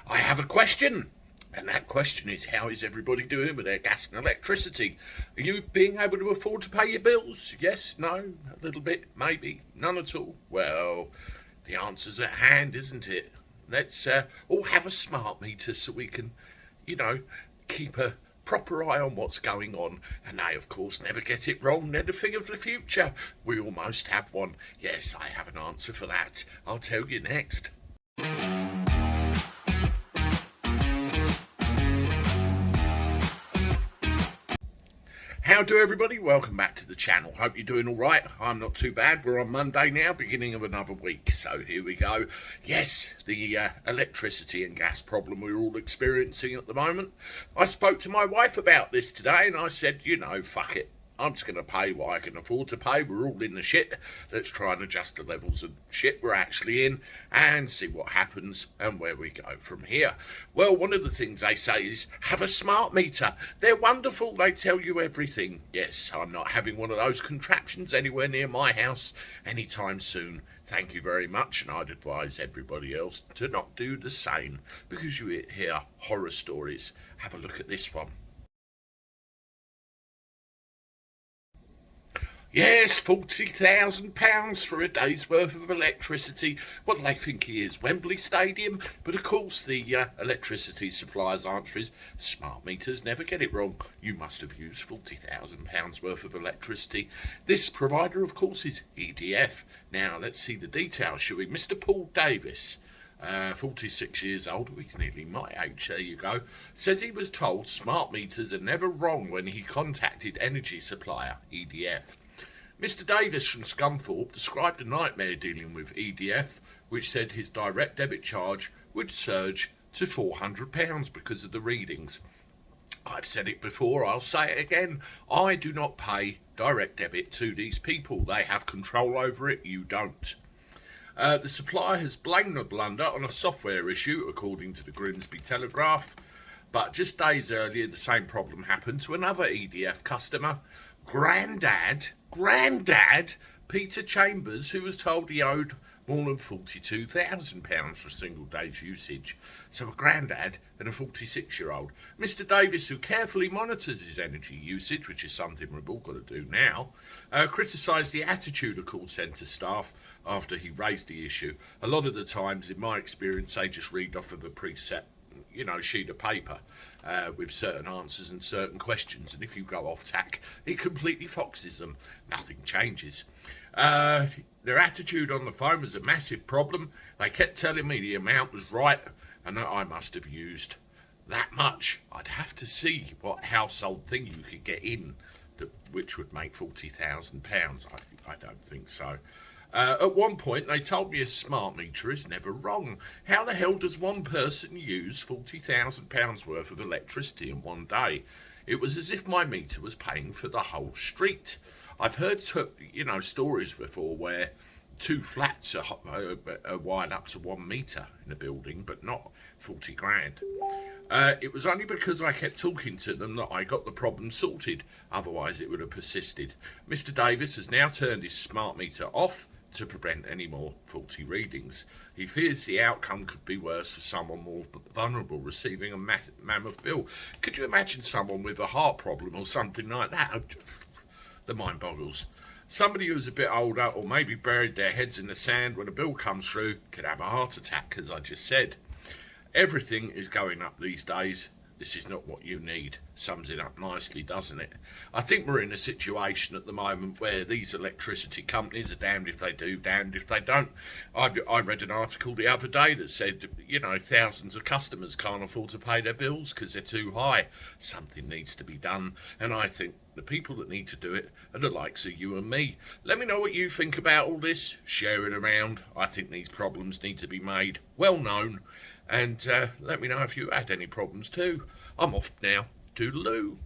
I have a question. And that question is, how is everybody doing with their gas and electricity? Are you being able to afford to pay your bills? Yes, no, a little bit, maybe, none at all. Well, the answer's at hand, isn't it? Let's all have a smart meter so we can, you know, keep a proper eye on what's going on. And they, of course, never get it wrong. They're the thing of the future. We almost have one. Yes, I have an answer for that. I'll tell you next. How do everybody? Welcome back to the channel. Hope you're doing all right. I'm not too bad. We're on Monday now, beginning of another week. So here we go. Yes, the electricity and gas problem we're all experiencing at the moment. I spoke to my wife about this today and I said, fuck it. I'm just going to pay what I can afford to pay. We're all in the shit. Let's try and adjust the levels of shit we're actually in and see what happens and where we go from here. Well, one of the things they say is have a smart meter. They're wonderful. They tell you everything. Yes, I'm not having one of those contraptions anywhere near my house anytime soon. Thank you very much, and I'd advise everybody else to not do the same because you hear horror stories. Have a look at this one. Yes, £40,000 for a day's worth of electricity. What do they think he is, Wembley Stadium? But of course the electricity supplier's answer is smart meters never get it wrong. You must have used £40,000 worth of electricity. This provider, of course, is EDF. Now, let's see the details, shall we? Mr. Paul Davis. 46 years old, he's nearly my age, there you go, says he was told smart meters are never wrong when he contacted energy supplier EDF. Mr. Davis from Scunthorpe described a nightmare dealing with EDF, which said his direct debit charge would surge to £400 because of the readings. I've said it before, I'll say it again. I do not pay direct debit to these people. They have control over it, you don't. The supplier has blamed the blunder on a software issue, according to the Grimsby Telegraph. But just days earlier, the same problem happened to another EDF customer, Grandad Peter Chambers, who was told he owed more than £42,000 for a single day's usage. So a grandad and a 46-year-old. Mr. Davis, who carefully monitors his energy usage, which is something we've all got to do now, criticised the attitude of call centre staff after he raised the issue. A lot of the times, in my experience, they just read off of a preset sheet of paper with certain answers and certain questions, and if you go off tack, it completely foxes them. Nothing changes. Their attitude on the phone was a massive problem. They kept telling me the amount was right and that I must have used that much. I'd have to see what household thing you could get in which would make £40,000. I don't think so. At one point, they told me a smart meter is never wrong. How the hell does one person use £40,000 worth of electricity in one day? It was as if my meter was paying for the whole street. I've heard, stories before where two flats are wired up to 1 metre in a building, but not 40 grand. It was only because I kept talking to them that I got the problem sorted. Otherwise, it would have persisted. Mr. Davis has now turned his smart meter off to prevent any more faulty readings. He fears the outcome could be worse for someone more vulnerable receiving a mammoth bill. Could you imagine someone with a heart problem or something like that? The mind boggles. Somebody who's a bit older or maybe buried their heads in the sand when a bill comes through could have a heart attack, as I just said. Everything is going up these days. This is not what you need. Sums it up nicely, doesn't it? I think we're in a situation at the moment where these electricity companies are damned if they do, damned if they don't. I read an article the other day that said, thousands of customers can't afford to pay their bills because they're too high. Something needs to be done, and I think the people that need to do it are the likes of you and me. Let me know what you think about all this. Share it around. I think these problems need to be made well known. And let me know if you had any problems too. I'm off now. Toodaloo.